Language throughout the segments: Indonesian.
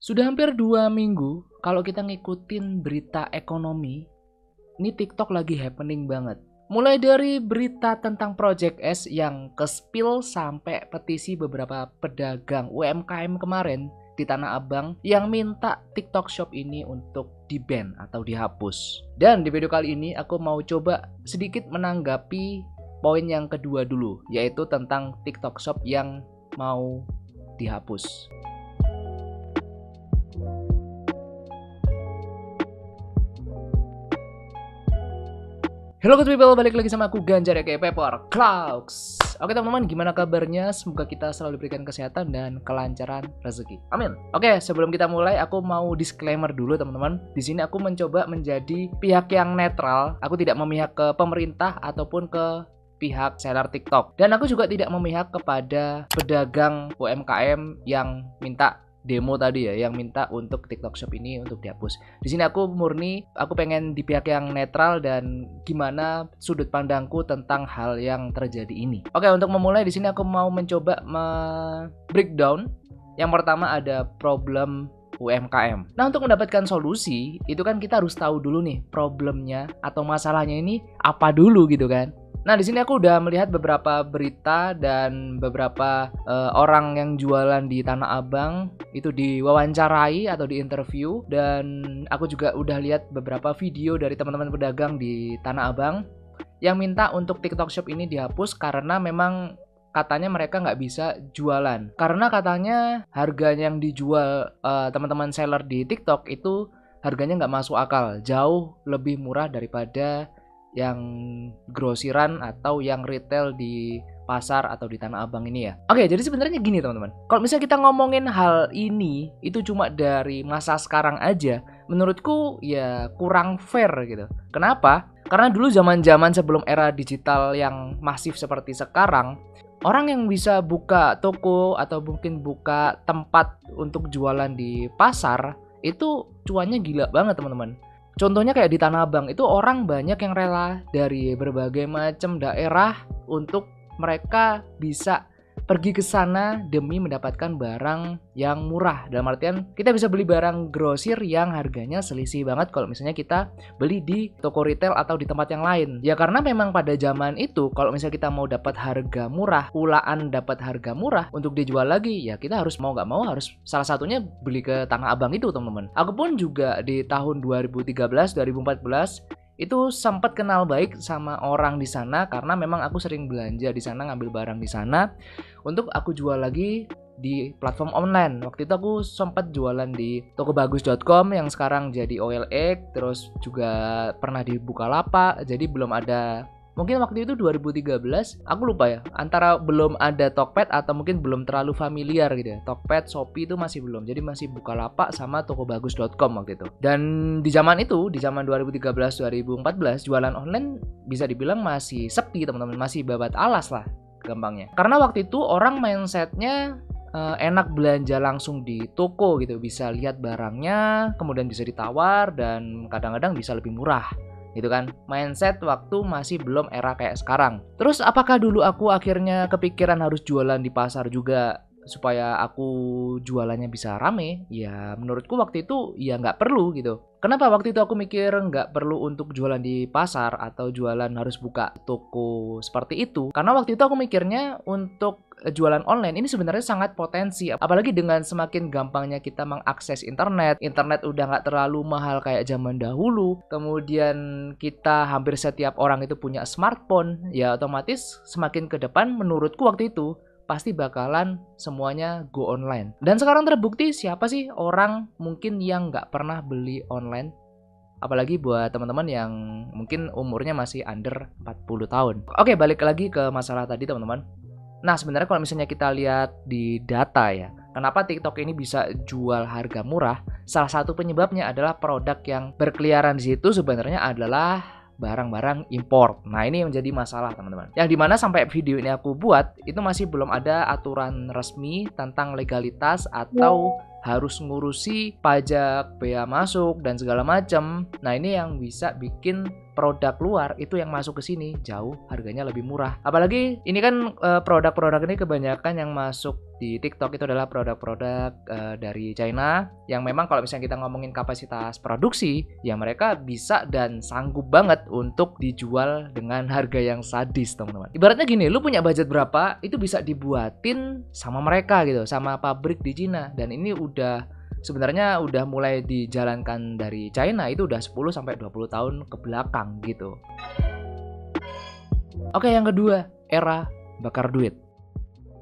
Sudah hampir 2 minggu kalau kita ngikutin berita ekonomi, ini TikTok lagi happening banget. Mulai dari berita tentang Project S yang ke-spill sampai petisi beberapa pedagang UMKM kemarin di Tanah Abang yang minta TikTok Shop ini untuk di-ban atau dihapus. Dan di video kali ini aku mau coba sedikit menanggapi poin yang kedua dulu, yaitu tentang TikTok Shop yang mau dihapus. Halo good people, balik lagi sama aku Ganjar ya kayak Pepper Clouds. Oke teman-teman, gimana kabarnya? Semoga kita selalu diberikan kesehatan dan kelancaran rezeki. Amin. Oke, sebelum kita mulai aku mau disclaimer dulu teman-teman. Di sini aku mencoba menjadi pihak yang netral. Aku tidak memihak ke pemerintah ataupun ke pihak seller TikTok. Dan aku juga tidak memihak kepada pedagang UMKM yang minta demo tadi ya, yang minta untuk TikTok Shop ini untuk dihapus. Di sini aku murni, aku pengen di pihak yang netral dan gimana sudut pandangku tentang hal yang terjadi ini. Oke, untuk memulai di sini aku mau mencoba breakdown. Yang pertama ada problem UMKM. Nah, untuk mendapatkan solusi, itu kan kita harus tahu dulu nih problemnya atau masalahnya ini apa dulu gitu kan. Nah, di sini aku udah melihat beberapa berita dan beberapa orang yang jualan di Tanah Abang itu diwawancarai atau diinterview, dan aku juga udah lihat beberapa video dari teman-teman pedagang di Tanah Abang yang minta untuk TikTok Shop ini dihapus karena memang katanya mereka nggak bisa jualan. Karena katanya harganya yang dijual teman-teman seller di TikTok itu harganya nggak masuk akal, jauh lebih murah daripada yang grosiran atau yang retail di pasar atau di Tanah Abang ini ya. Oke, jadi sebenarnya gini teman-teman. Kalau misalnya kita ngomongin hal ini itu cuma dari masa sekarang aja, menurutku ya kurang fair gitu. Kenapa? Karena dulu zaman-zaman sebelum era digital yang masif seperti sekarang, orang yang bisa buka toko atau mungkin buka tempat untuk jualan di pasar itu cuannya gila banget teman-teman. Contohnya kayak di Tanah Abang itu orang banyak yang rela dari berbagai macam daerah untuk mereka bisa pergi ke sana demi mendapatkan barang yang murah. Dalam artian kita bisa beli barang grosir yang harganya selisih banget kalau misalnya kita beli di toko retail atau di tempat yang lain. Ya karena memang pada zaman itu kalau misalnya kita mau dapat harga murah, pulaan dapat harga murah untuk dijual lagi, ya kita harus mau nggak mau harus salah satunya beli ke Tanah Abang itu teman-teman. Aku pun juga di tahun 2013-2014 itu sempat kenal baik sama orang di sana karena memang aku sering belanja di sana, ngambil barang di sana untuk aku jual lagi di platform online. Waktu itu aku sempat jualan di tokobagus.com yang sekarang jadi OLX, terus juga pernah di Bukalapak. Jadi belum ada, mungkin waktu itu 2013, aku lupa ya, antara belum ada Tokped atau mungkin belum terlalu familiar gitu ya. Tokped, Shopee itu masih belum, jadi masih Bukalapak sama tokobagus.com waktu itu. Dan di zaman itu, di zaman 2013-2014, jualan online bisa dibilang masih sepi teman-teman, masih babat alas lah gampangnya. Karena waktu itu orang mindsetnya enak belanja langsung di toko gitu, bisa lihat barangnya, kemudian bisa ditawar dan kadang-kadang bisa lebih murah. Gitu kan, mindset waktu masih belum era kayak sekarang. Terus apakah dulu aku akhirnya kepikiran harus jualan di pasar juga supaya aku jualannya bisa rame? Ya menurutku waktu itu ya nggak perlu gitu. Kenapa waktu itu aku mikir nggak perlu untuk jualan di pasar atau jualan harus buka toko seperti itu? Karena waktu itu aku mikirnya untuk jualan online ini sebenarnya sangat potensi. Apalagi dengan semakin gampangnya kita mengakses internet. Internet udah nggak terlalu mahal kayak zaman dahulu. Kemudian kita hampir setiap orang itu punya smartphone. Ya otomatis semakin ke depan menurutku waktu itu pasti bakalan semuanya go online. Dan sekarang terbukti siapa sih orang mungkin yang nggak pernah beli online? Apalagi buat teman-teman yang mungkin umurnya masih under 40 tahun. Oke, balik lagi ke masalah tadi teman-teman. Nah, sebenarnya kalau misalnya kita lihat di data ya, kenapa TikTok ini bisa jual harga murah? Salah satu penyebabnya adalah produk yang berkeliaran di situ sebenarnya adalah barang-barang import. Nah, ini yang menjadi masalah teman-teman. Yang dimana sampai video ini aku buat, itu masih belum ada aturan resmi tentang legalitas atau harus ngurusi pajak, bea masuk dan segala macam. Nah, ini yang bisa bikin produk luar itu yang masuk ke sini jauh harganya lebih murah. Apalagi ini kan produk-produk ini kebanyakan yang masuk di TikTok itu adalah produk-produk dari China yang memang kalau misalnya kita ngomongin kapasitas produksi, ya mereka bisa dan sanggup banget untuk dijual dengan harga yang sadis, teman-teman. Ibaratnya gini, lu punya budget berapa, itu bisa dibuatin sama mereka gitu, sama pabrik di Cina. Dan ini sebenarnya udah mulai dijalankan dari China itu udah 10 sampai 20 tahun ke belakang gitu. Oke, yang kedua, era bakar duit.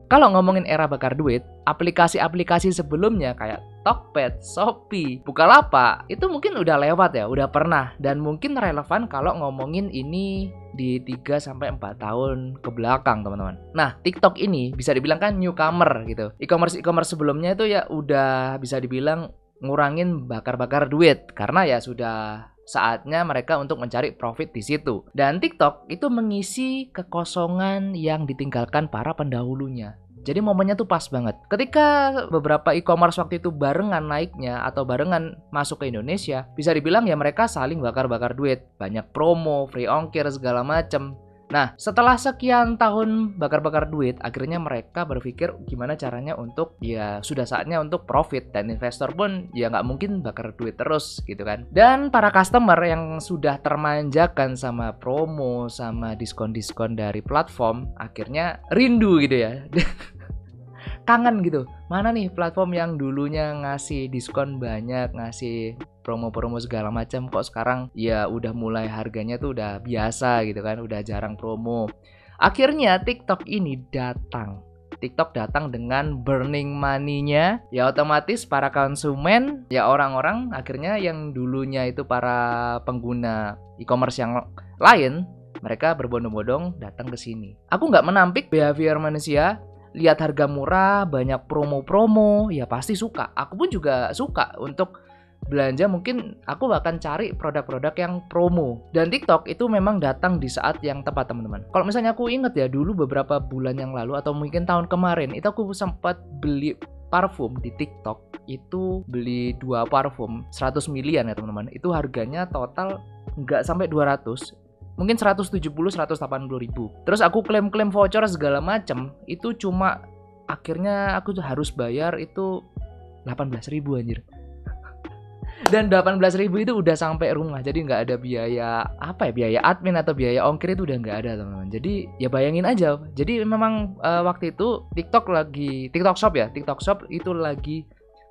Kalau ngomongin era bakar duit, aplikasi-aplikasi sebelumnya kayak Tokped, Shopee, Bukalapak itu mungkin udah lewat ya, udah pernah, dan mungkin relevan kalau ngomongin ini di 3 sampai 4 tahun ke belakang, teman-teman. Nah, TikTok ini bisa dibilang kan newcomer gitu. E-commerce sebelumnya itu ya udah bisa dibilang ngurangin bakar-bakar duit karena ya sudah saatnya mereka untuk mencari profit di situ. Dan TikTok itu mengisi kekosongan yang ditinggalkan para pendahulunya. Jadi momennya tuh pas banget. Ketika beberapa e-commerce waktu itu barengan naiknya atau barengan masuk ke Indonesia, bisa dibilang ya mereka saling bakar-bakar duit. Banyak promo, free ongkir, segala macem. Nah, setelah sekian tahun bakar-bakar duit, akhirnya mereka berpikir gimana caranya untuk ya sudah saatnya untuk profit, dan investor pun ya nggak mungkin bakar duit terus gitu kan. Dan para customer yang sudah termanjakan sama promo, sama diskon-diskon dari platform, akhirnya rindu gitu ya. Kangen gitu, mana nih platform yang dulunya ngasih diskon banyak, ngasih promo-promo segala macam, kok sekarang ya udah mulai harganya tuh udah biasa gitu kan, udah jarang promo. Akhirnya TikTok ini datang. TikTok datang dengan burning money-nya, ya otomatis para konsumen, ya orang-orang akhirnya yang dulunya itu para pengguna e-commerce yang lain, mereka berbondong-bondong datang ke sini. Aku nggak menampik behavior manusia. Lihat harga murah, banyak promo-promo, ya pasti suka. Aku pun juga suka untuk belanja, mungkin aku akan cari produk-produk yang promo. Dan TikTok itu memang datang di saat yang tepat, teman-teman. Kalau misalnya aku ingat ya, dulu beberapa bulan yang lalu atau mungkin tahun kemarin, itu aku sempat beli parfum di TikTok. Itu beli 2 parfum 100 milian ya teman-teman. Itu harganya total nggak sampai 200. Mungkin 170-180 ribu. Terus aku klaim voucher segala macam, itu cuma akhirnya aku harus bayar itu 18 ribu anjir. Dan 18 ribu itu udah sampai rumah. Jadi nggak ada biaya biaya admin atau biaya ongkir itu udah nggak ada, teman-teman. Jadi ya bayangin aja. Jadi memang waktu itu TikTok Shop itu lagi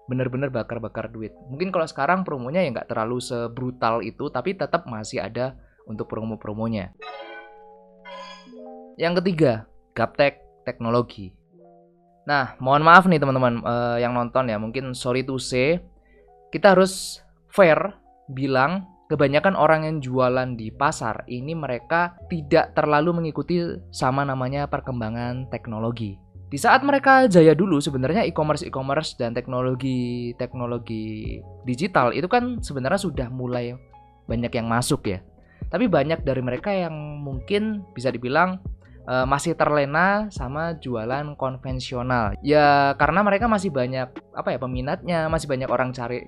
bener-bener bakar-bakar duit. Mungkin kalau sekarang promonya ya nggak terlalu sebrutal itu, tapi tetap masih ada untuk promo-promonya. Yang ketiga, gaptek teknologi. Nah, mohon maaf nih teman-teman yang nonton ya, mungkin sorry to say, kita harus fair bilang kebanyakan orang yang jualan di pasar ini mereka tidak terlalu mengikuti sama namanya perkembangan teknologi. Di saat mereka jaya dulu, sebenarnya e-commerce dan teknologi digital itu kan sebenarnya sudah mulai banyak yang masuk ya. Tapi banyak dari mereka yang mungkin bisa dibilang masih terlena sama jualan konvensional. Ya karena mereka masih banyak peminatnya, masih banyak orang cari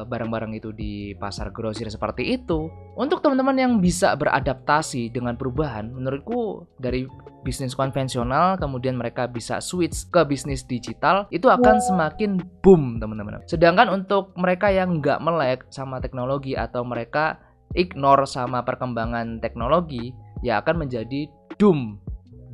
barang-barang itu di pasar grosir seperti itu. Untuk teman-teman yang bisa beradaptasi dengan perubahan, menurutku dari bisnis konvensional kemudian mereka bisa switch ke bisnis digital, itu akan semakin boom, teman-teman. Sedangkan untuk mereka yang nggak melek sama teknologi atau mereka ignore sama perkembangan teknologi, ya akan menjadi doom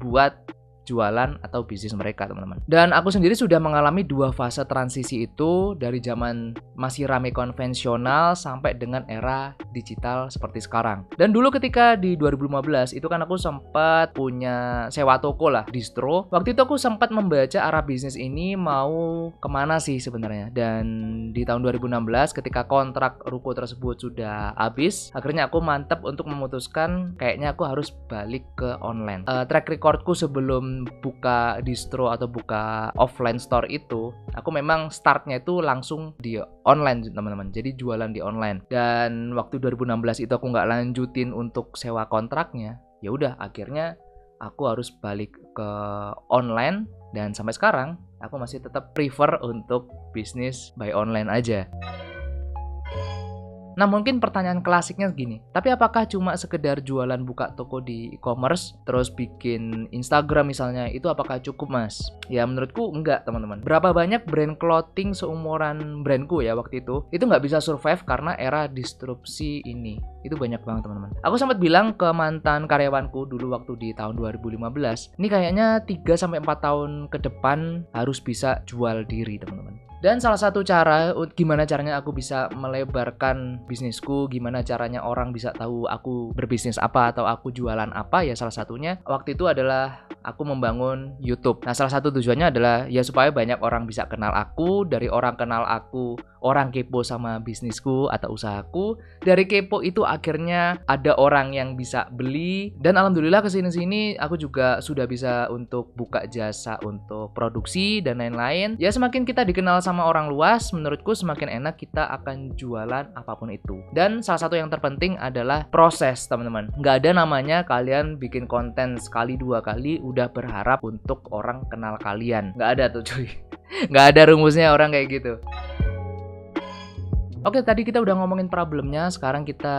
buat jualan atau bisnis mereka, teman-teman. Dan aku sendiri sudah mengalami 2 fase transisi itu, dari zaman masih rame konvensional sampai dengan era digital seperti sekarang. Dan dulu ketika di 2015 itu kan aku sempat punya sewa toko lah, distro. Waktu itu aku sempat membaca arah bisnis ini mau kemana sih sebenarnya. Dan di tahun 2016 ketika kontrak ruko tersebut sudah habis, akhirnya aku mantap untuk memutuskan kayaknya aku harus balik ke online. Track recordku sebelum buka distro atau buka offline store itu, aku memang startnya itu langsung di online, teman-teman. Jadi jualan di online. Dan waktu 2016 itu aku nggak lanjutin untuk sewa kontraknya. Ya udah, akhirnya aku harus balik ke online, dan sampai sekarang aku masih tetap prefer untuk bisnis by online aja. Nah, mungkin pertanyaan klasiknya gini, tapi apakah cuma sekedar jualan buka toko di e-commerce, terus bikin Instagram misalnya, itu apakah cukup, Mas? Ya, menurutku enggak, teman-teman. Berapa banyak brand clothing seumuran brandku ya waktu itu nggak bisa survive karena era disrupsi ini. Itu banyak banget, teman-teman. Aku sempat bilang ke mantan karyawanku dulu waktu di tahun 2015, ini kayaknya 3-4 tahun ke depan harus bisa jual diri, teman-teman. Dan salah satu cara, gimana caranya aku bisa melebarkan bisnisku, gimana caranya orang bisa tahu aku berbisnis apa atau aku jualan apa, ya salah satunya waktu itu adalah aku membangun YouTube. Nah, salah satu tujuannya adalah ya supaya banyak orang bisa kenal aku, dari orang kenal aku, orang kepo sama bisnisku atau usahaku, dari kepo itu akhirnya ada orang yang bisa beli, dan alhamdulillah kesini-sini aku juga sudah bisa untuk buka jasa untuk produksi dan lain-lain. Ya, semakin kita dikenal sama orang luas, menurutku semakin enak kita akan jualan apapun itu. Dan salah satu yang terpenting adalah proses, teman-teman. Nggak ada namanya kalian bikin konten sekali 2 kali udah berharap untuk orang kenal kalian. Nggak ada tuh, cuy. Nggak ada rumusnya orang kayak gitu. Oke, tadi kita udah ngomongin problemnya, sekarang kita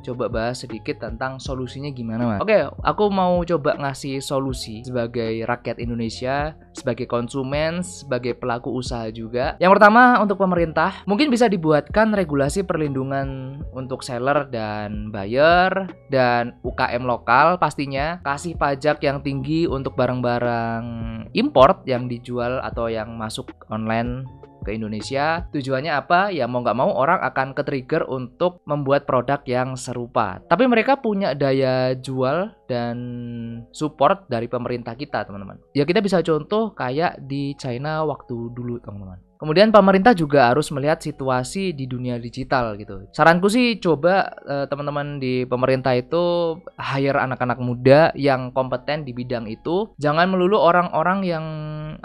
coba bahas sedikit tentang solusinya gimana, Mas. Oke, aku mau coba ngasih solusi sebagai rakyat Indonesia, sebagai konsumen, sebagai pelaku usaha juga. Yang pertama, untuk pemerintah, mungkin bisa dibuatkan regulasi perlindungan untuk seller dan buyer, dan UKM lokal pastinya, kasih pajak yang tinggi untuk barang-barang import yang dijual atau yang masuk online ke Indonesia. Tujuannya apa? Ya mau nggak mau orang akan ke-trigger untuk membuat produk yang serupa. Tapi mereka punya daya jual dan support dari pemerintah kita, teman-teman. Ya kita bisa contoh kayak di China waktu dulu, teman-teman. Kemudian pemerintah juga harus melihat situasi di dunia digital gitu. Saranku sih coba teman-teman di pemerintah itu hire anak-anak muda yang kompeten di bidang itu. Jangan melulu orang-orang yang,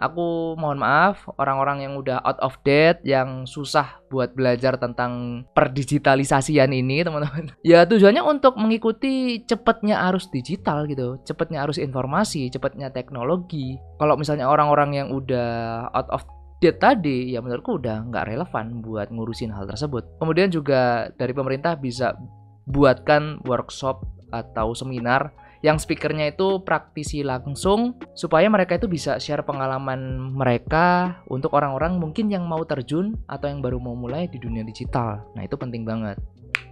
aku mohon maaf, orang-orang yang udah out of date, yang susah buat belajar tentang perdigitalisasian ini, teman-teman. Ya tujuannya untuk mengikuti cepatnya arus digital gitu, cepatnya arus informasi, cepatnya teknologi. Kalau misalnya orang-orang yang udah out of dia tadi, ya menurutku udah nggak relevan buat ngurusin hal tersebut. Kemudian juga dari pemerintah bisa buatkan workshop atau seminar yang speakernya itu praktisi langsung, supaya mereka itu bisa share pengalaman mereka untuk orang-orang mungkin yang mau terjun atau yang baru mau mulai di dunia digital. Nah, itu penting banget.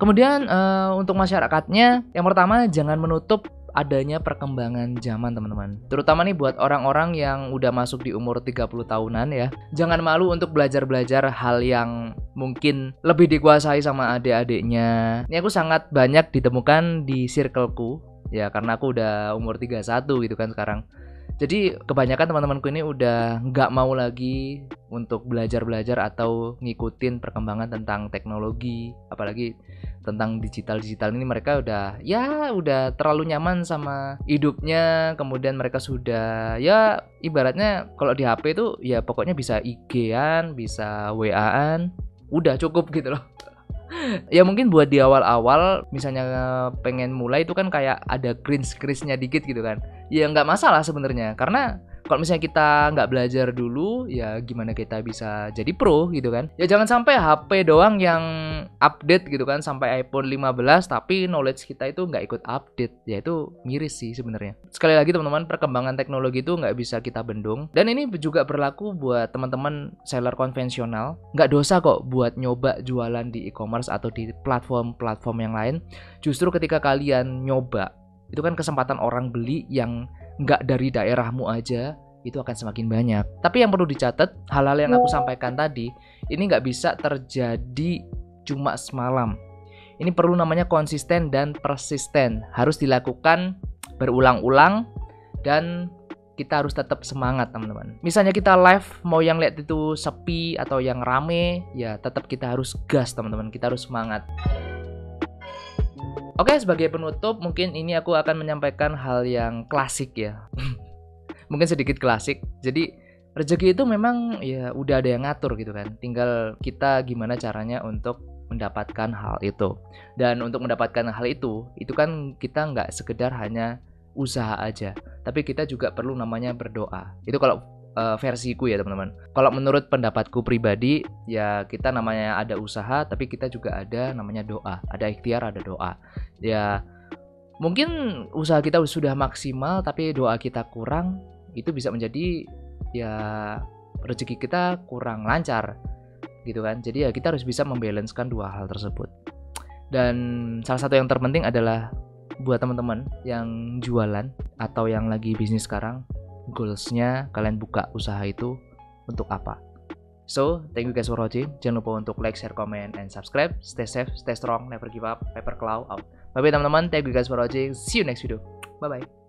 Kemudian untuk masyarakatnya, yang pertama jangan menutup adanya perkembangan zaman, teman-teman. Terutama nih buat orang-orang yang udah masuk di umur 30 tahunan ya. Jangan malu untuk belajar-belajar hal yang mungkin lebih dikuasai sama adik-adiknya. Ini aku sangat banyak ditemukan di circleku ya, karena aku udah umur 31 gitu kan sekarang. Jadi kebanyakan teman-temanku ini udah nggak mau lagi untuk belajar-belajar atau ngikutin perkembangan tentang teknologi, apalagi tentang digital ini. Mereka udah terlalu nyaman sama hidupnya. Kemudian mereka sudah ya ibaratnya kalau di HP itu ya pokoknya bisa IG-an, bisa WA-an, udah cukup gitu loh. Ya mungkin buat di awal-awal misalnya pengen mulai itu kan kayak ada cringe-nya dikit gitu kan. Ya nggak masalah sebenarnya, karena kalau misalnya kita nggak belajar dulu, ya gimana kita bisa jadi pro gitu kan. Ya jangan sampai HP doang yang update gitu kan, sampai iPhone 15 tapi knowledge kita itu nggak ikut update. Ya itu miris sih sebenarnya. Sekali lagi teman-teman, perkembangan teknologi itu nggak bisa kita bendung. Dan ini juga berlaku buat teman-teman seller konvensional. Nggak dosa kok buat nyoba jualan di e-commerce atau di platform-platform yang lain. Justru ketika kalian nyoba, itu kan kesempatan orang beli yang nggak dari daerahmu aja, itu akan semakin banyak. Tapi yang perlu dicatat, hal-hal yang aku sampaikan tadi, ini nggak bisa terjadi cuma semalam. Ini perlu namanya konsisten dan persisten. Harus dilakukan berulang-ulang dan kita harus tetap semangat, teman-teman. Misalnya kita live, mau yang lihat itu sepi atau yang rame, ya tetap kita harus gas, teman-teman. Kita harus semangat. Oke, sebagai penutup, mungkin ini aku akan menyampaikan hal yang klasik ya. Mungkin sedikit klasik. Jadi, rezeki itu memang ya udah ada yang ngatur gitu kan. Tinggal kita gimana caranya untuk mendapatkan hal itu. Dan untuk mendapatkan hal itu kan kita nggak sekedar hanya usaha aja, tapi kita juga perlu namanya berdoa. Itu kalau versiku ya teman-teman. Kalau menurut pendapatku pribadi ya kita namanya ada usaha, tapi kita juga ada namanya doa. Ada ikhtiar, ada doa. Ya mungkin usaha kita sudah maksimal tapi doa kita kurang, itu bisa menjadi ya rezeki kita kurang lancar gitu kan. Jadi ya kita harus bisa membalancekan dua hal tersebut. Dan salah satu yang terpenting adalah buat teman-teman yang jualan atau yang lagi bisnis sekarang, goalsnya kalian buka usaha itu untuk apa. So, thank you guys for watching. Jangan lupa untuk like, share, comment, and subscribe. Stay safe, stay strong, never give up. Paper Claw out. Bye bye teman-teman. Thank you guys for watching. See you next video. Bye bye.